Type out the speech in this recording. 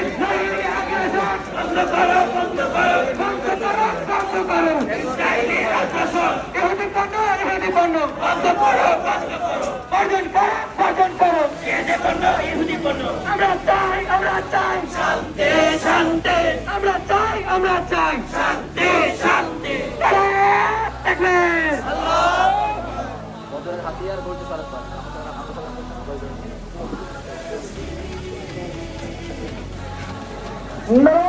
Israeli আগ্রাসন বন্ধ করো, বন্ধ করো, বন্ধ করো, বন্ধ করো। ইসরায়েলি আগ্রাসন ইহুদি পণ্য, ইহুদি পণ্য বন্ধ করো, বন্ধ করো। বর্জন করো, বর্জন করো। ইহুদি পণ্য, ইহুদি পণ্য। আমরা চাই, আমরা চাই শান্তি, শান্তি। আমরা চাই, আমরা চাই শান্তি, শান্তি। হাতিয়ার বলতে পারে No!